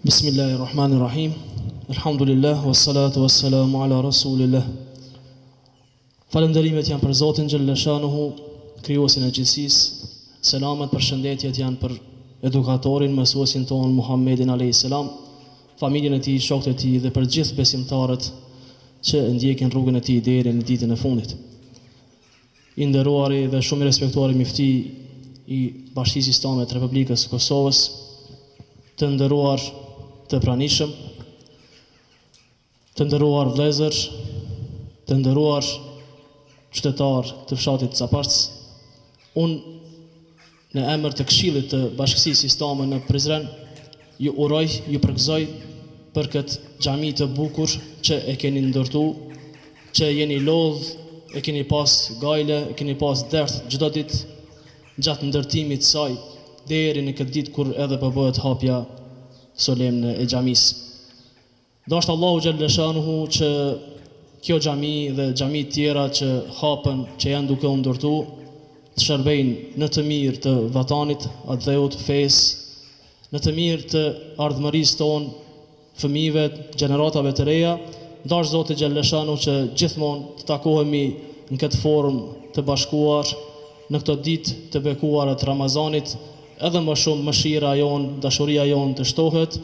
Bismillahirrahmanirrahim. Alhamdulillah, wassalatu wassalamu ala rasulillah. Falënderimet janë për Zotin Gjellëshanuhu, krijuesin e gjithësisë. Selamet, përshëndetjet janë për edukatorin, mësuesin tonë Muhammedin a.s., familjen e tij, shokët e tij dhe për gjithë besimtarët që ndjekin rrugën e tij deri në ditën e fundit. I nderuari dhe shumë i respektuari mifti i Bashkisë Islame të Republikës së Kosovës, të nderuar të pranishëm, të nderuar vëllezër, të nderuar qytetar të fshatit Caparc, unë në emër të Këshillit të Bashkisë Islame në Prizren ju uroj, ju përgëzoj për këtë xhami të bukur që e keni ndërtu, që jeni lodh, e keni pas gajle, e keni pas dert çdo ditë gjatë ndërtimit të saj deri në këtë ditë kur edhe po bëhet hapja solemne e xhamisë. Dashur Allahu Gjellëshanuhu që kjo xhami dhe xhami të tjera që hapen, që janë duke u ndërtu, të shërbejnë në të mirë të vatanit, atë dheut, fesë, në të mirë të ardhmërisë tonë, fëmijëve, gjeneratave të reja. Dash Zoti Gjellëshanuhu që gjithmonë të takohemi në këtë formë të bashkuar, në këto ditë të bekuara të Ramazanit, edhe më shumë mëshira jonë, dashuria jonë të shtohet.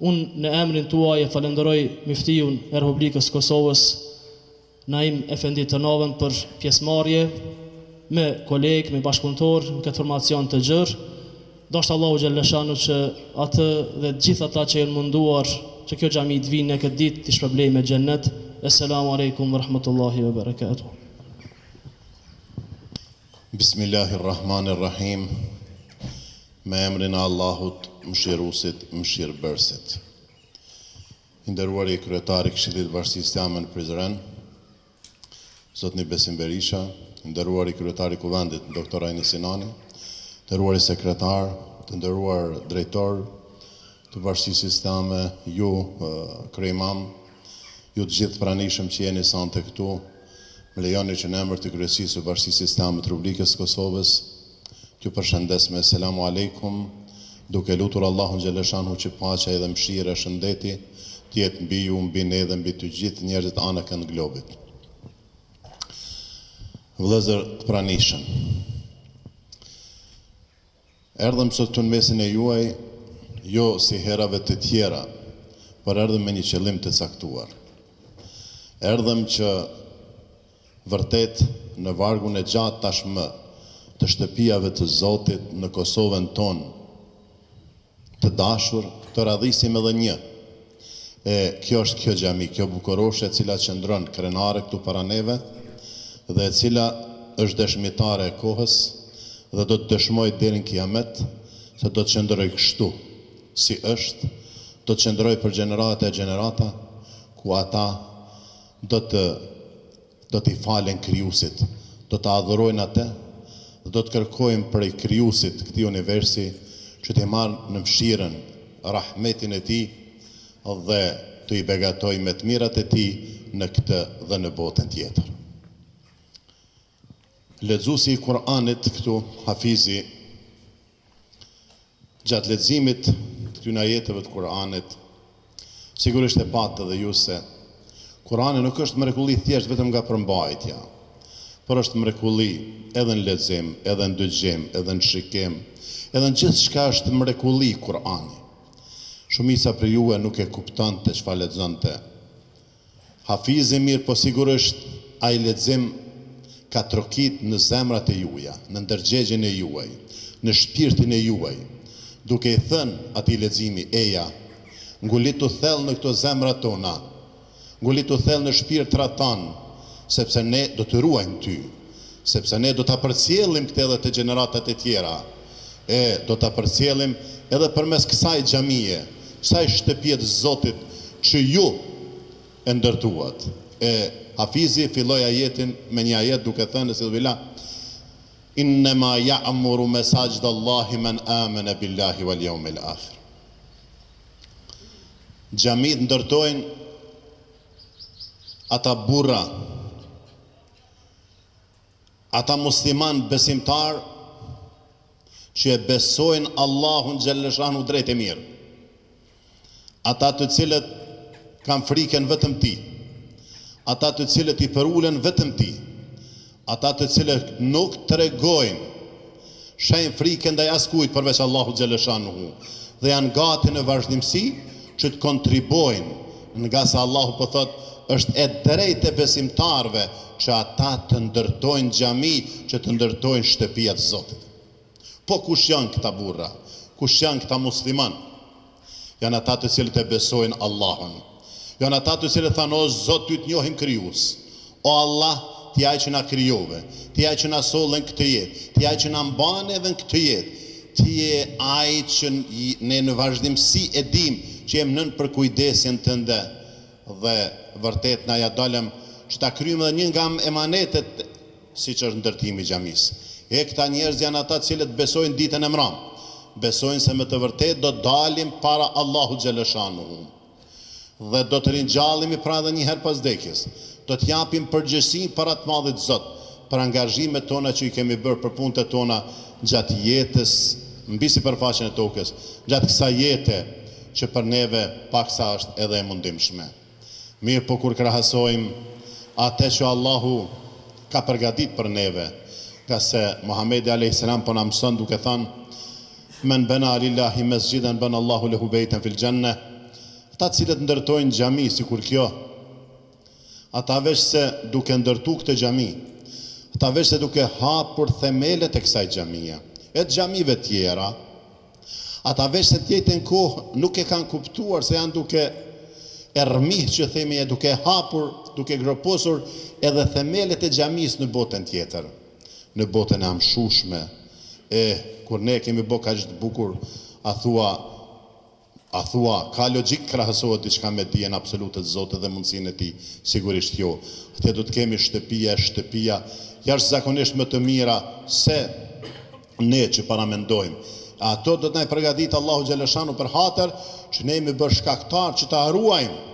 Unë në emrin tuaj e falenderoj miftiun e Republikës Kosovës, Naim Efendi Tërnavën për pjesëmarrje me kolegë, me bashkëpunëtor në këtë formacion të gjerë. Dashur Allahu Gjellëshanuhu që atë dhe gjithë ata që janë munduar që kjo xhami të vinë në këtë ditë të shpërblejë me xhennet. Assalamu alaikum wa rahmatullahi wa barakatuh. Bismillahirrahmanirrahim. Me emrin e Allahut, mëshiruesit, mëshirbërësit. I nderuari kryetari i Këshillit të Bashkisë Islame në Prizren, Zotni Besim Berisha, i nderuari kryetari i Kuvendit, Dr. Ajni Sinani, të nderuari sekretar, të nderuar drejtor të Bashkisë Islame, ju kryimam, ju të gjithë pranishëm që jeni sante këtu, më lejoni që në emër të kryesisë së Bashkisë Islame të Republikës së Kosovës t'ju përshëndes me selamu aleikum, duke lutur Allahun Gjellëshanuhu që paqja edhe mëshira e shëndeti të jetë mbi ju, mbi ne dhe mbi të gjithë njerëzit anë kënd globit. Vëllezër të pranishëm, erdhëm sot këtu në mesin e juaj, jo si herave të tjera, por erdhëm me një qëllim të caktuar. Erdhëm që vërtet në vargun e gjatë tashmë të shtëpiave të Zotit në Kosovën tonë, të dashur, të radhisim edhe një. Kjo është kjo xhami, kjo bukuroshe e cila qëndron krenare këtu para neve dhe e cila është dëshmitare e kohës dhe do të dëshmoj deri në kiamet se do të qëndroj kështu si është, do të qëndroj për gjenerata e gjenerata ku ata do t'i falen krijuesit, do të adhurojnë atë, do të kërkojmë prej krijuesit këtij universi që t'i marrë në mëshirën, rahmetin e tij dhe të i begatoj me të mirat e tij në këtë dhe në botën tjetër. Lexuesi i Kur'anit këtu, Hafizi, gjatë leximit të këtyre ajeteve të Kur'anit, sigurisht e patë edhe ju se Kur'ani nuk është mrekulli thjesht vetëm nga përmbajtja, por është mrekulli edhe në lexim, edhe në dëgjim, edhe në shikim, edhe në gjithë shka është mrekulli Kur'ani. Shumica për juve nuk e kuptonte çfarë lexonte. Hafizi mirë, po sigurisht ai lexim ka trokit në zemrat e juaja, në ndërgjegjen e juaj, në shpirtin e juaj, duke i thënë atij leximi, eja, ngulitu thellë në këto zemra tona, ngulitu thellë në shpirtrat tanë, sepse ne do të ruajmë ty, sepse ne do të përcjellim këtë edhe të gjeneratat e tjera, do të përcjellim edhe përmes kësaj xhamie, kësaj shtëpie të Zotit që ju e ndërtuat. Hafizi filloi ajetin me një ajet duke thënë se billah innema ya'muru masajdallahi man amana billahi wal yawmil akhir. Xhamit ndërtojnë ata burra ata musliman besimtar që e besojnë Allahun xhalleshanu drejt e mirë. Ata të cilët kanë frikën vetëm ti. Ata të cilët i përulen vetëm ti. Ata të cilët nuk tregojnë shajnë frikën ndaj askujt përveç Allahut xhalleshanu dhe janë gati në vazhdimsi që të kontribojnë nga sa Allahu po thotë është e drejtë e besimtarve që ata të ndërtojnë xhami, që të ndërtojnë shtëpia të Zotit. Po kush janë këta burra? Kush janë këta musliman? Janë ata të cilët e besojnë Allahun. Janë ata të cilët thanë, o Zot, ty të njohim krijues. O Allah, ti ai që na krijove, ti ai që na sollën këtë jetë, ti ai që na mban edhe në këtë jetë. Ti je ai që ne në vazhdimsi e dim që jem nën për kujdesin tënde dhe vërtet na ja dalëm që ta kryejmë edhe një nga emanetet siç është ndërtimi i xhamisë. E këta njerëz janë ata cilët besojnë ditën e mram. Besojnë se me të vërtet do dalim para Allahu xhaleshanu. Dhe do të ringjallemi pra edhe një herë pas vdekjes. Do të japim përgjegjësinë para të Madhit Zot për angazhimet tona që i kemi bërë për punët tona gjatë jetës mbi sipërfaqen e tokës, gjatë kësaj jete që për neve paksa është edhe e mundimshme. Mirë po kur krahasojmë atë që Allahu ka përgatitur për neve, nga se Muhamedi a.s. po na mëson duke thënë men bana lillahi masjidan bana Allahu lahu baytan fil janna. Ata cilët ndërtojnë xhami sikur kjo, ata veç se duke ndërtuar këtë xhami, ata veç se duke hapur themelet e kësaj xhamie, e xhamive tjera, ata veç se tjetën kohë nuk e kanë kuptuar se janë duke ermih që themi e duke hapur, duke groposur edhe themelet e xhamisë në botën tjetër, në botën e amshushme. Kur ne kemi bë kaq të bukur, a thua, ka logjik krahasohet diçka me dijen absolute të Zotit dhe mundësinë e tij? Sigurisht jo. Atë do të kemi shtëpia jashtëzakonisht më të mira se ne që paramendojmë. Ato do të na përgatitë Allahu xhaleshanu për hatër që ne jemi bërë shkaktar që ta ruajmë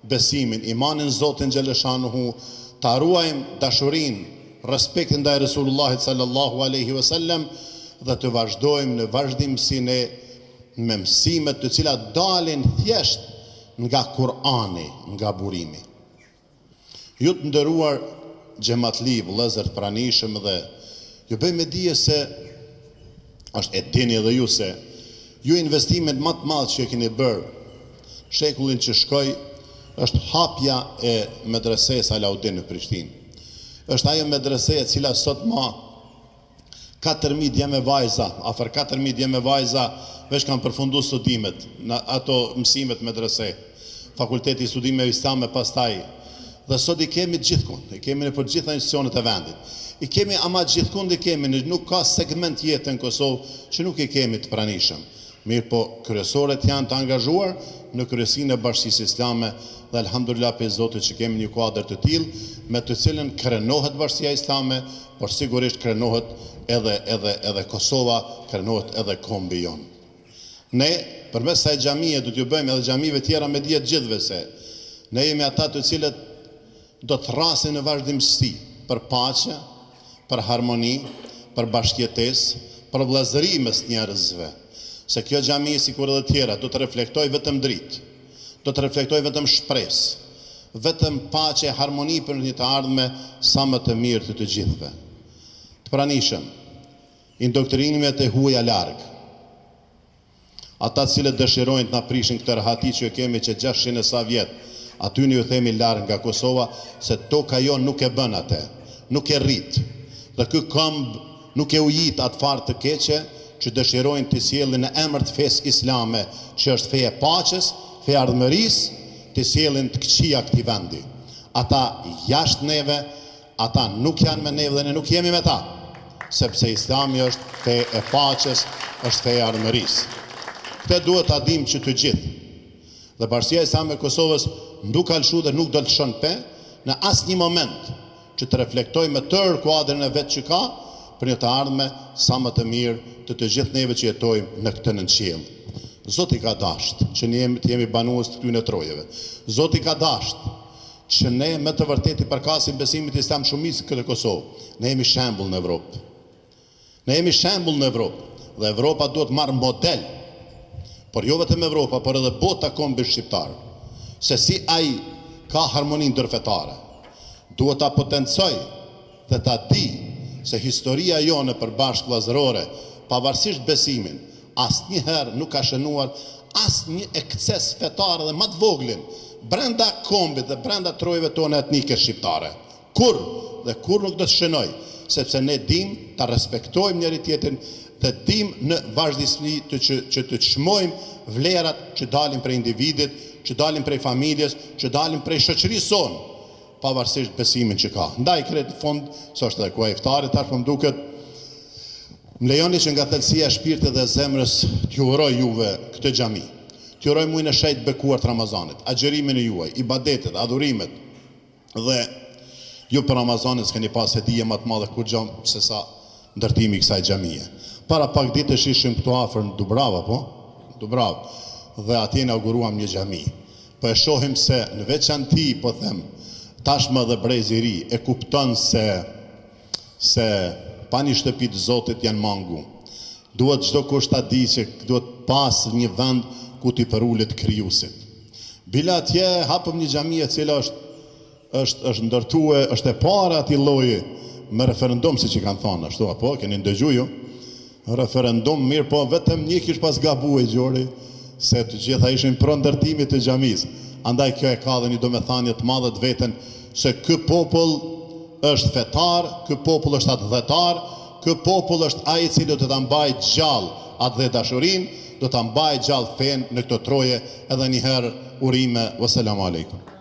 besimin, imanin Zotin xhaleshanu, ta ruajmë dashurinë, respektin ndaj Resulullahit sallallahu alaihi wasallam dhe të vazhdojmë në vazhdimsinë me mësimet të cilat dalin thjesht nga Kurani, nga burimi. Ju të nderuar xhamatli, vëllezër të pranishëm, dhe ju bëj me dije se është e dini edhe ju se ju investimet më të madh që keni bërë shekullin që shkoi është hapja e medreses Alaudin në Prishtinë. Është ajo medrese e cila sot ma 4.000 djemë vajza, afer 4.000 djemë vajza veç kanë përfundu studimet në ato mësimet medrese, fakulteti studimeve islame pastaj. Dhe sot i kemi gjithkund, i kemi në për gjitha institucionet e vendit. I kemi ama gjithkund i kemi, nuk ka segment jetë në Kosovë që nuk i kemi të pranishëm. Mirë po, kryesorët janë të angazhuar në kryesinë e Bashkisë Islame dhe alhamdulillah pe Zotit që kemi një kuadër të tillë me të cilën krenohet Bashkia Islame, por sigurisht krenohet edhe Kosova, krenohet edhe kombi jonë. Ne, përmes saj xhamie do t'ju bëjmë edhe xhamive tjera me dije të gjithëve se ne jemi ata të cilët do të rrasin në vazhdimsi për paqe, për harmoni, për bashkëjetesë, për vëllazëri mes njerëzve. Se kjo xhami sikur edhe tjera do të reflektoj vetëm dritë, do të reflektoj vetëm shpresë, vetëm paqe e harmoni për një të ardhme sa më të mirë të gjithëve. Të pranishëm, indoktrinimet e huaja larg. Ata cilët dëshirojnë të na prishin këtë rahati që kemi që 600 e sa vjet, aty ne ju themi larg nga Kosova se toka jon nuk e bën atë, nuk e rrit. Dhe ky këmbë nuk e ujit atë farë të keqe që dëshirojnë të sjellin në emër të fesë islame, që është feja e paqes, feja e ardhmërisë, të sjellin të këqija këtij vendi. Ata jashtë neve, ata nuk janë me neve dhe ne nuk jemi me ta, sepse Islami është feja e paqes, është feja e ardhmërisë. Këtë duhet ta dimë që të gjithë. Dhe Bashkia Islame e Kosovës nuk ka lëshu dhe nuk do të lëshon pe në asnjë moment që të reflektoj me tërë kuadrin e vetë që ka për një të ardhme sa më të mirë të gjithë neve që jetojmë në këtë nënqiell. Zoti ka dashur që ne jemi banues të këtyre trojeve. Zoti ka dashur që ne me të vërtet i përkasim besimit islam shumicë këtë Kosovë. Ne jemi shembull në Evropë. Ne jemi shembull në Evropë. Dhe Evropa duhet marrë model, por jo vetëm Evropa, por edhe bota kombë shqiptarë, se si ai ka harmoninë ndërfetare. Duhet ta potencoj dhe ta di se historia jone përbashkë vëllazërore, pavarësisht besimin, asnjëherë nuk ka shënuar asnjë ekces fetar dhe më të voglin brenda kombit dhe brenda trojve tona etnike shqiptare. Kur dhe kur nuk do të shënoj, sepse ne dim ta respektojmë njëri tjetrin dhe dim në vazhdimsi që të çmojmë vlerat që dalin prej individit, që dalin prej familjes, që dalin prej shoqërisë sonë, pavarësisht besimin që ka. Ndaj kret fond, sa është edhe koha e iftarit, tash më duket, më lejoni që nga thellësia e shpirtit dhe zemrës t'ju uroj juve këtë xhami. T'ju uroj muajin e shenjtë bekuar të Ramazanit, agjërimin e juaj, ibadetet, adhurimet. Dhe ju për Ramazanin s'keni pas hedije më të madhe kurrë se sa ndërtimi i kësaj xhamie. Para pak ditësh ishim këtu afër në Dubrava, po? Dubrav. Dhe atje inauguruam një xhami. Po e shohim se në veçanti, po them, tashmë dhe Brezi i Ri e kupton se pa një shtëpi të Zotit janë mangu. Duhet çdo kush ta di që duhet pas një vend ku t'i përulit krijuesit. Bila atje hapëm një xhami e cila është ndërtuar, është e para atij lloji me referendum siç i kanë thënë ashtu apo keni ndëgjuar ju? Referendum mirë, po vetëm një kish pas gabuar Gjori se të gjitha ishin pro ndërtimit të xhamisë. Andaj kjo e ka dhe një domethënie të madhe të veten se ky popull është fetar, ky popull është atdhetar, ky popull është ai i cili do të ta mbajë gjallë atë dhe dashurinë, do ta mbajë gjallë fen në këtë troje edhe një herë urime. Wassalamu alaikum.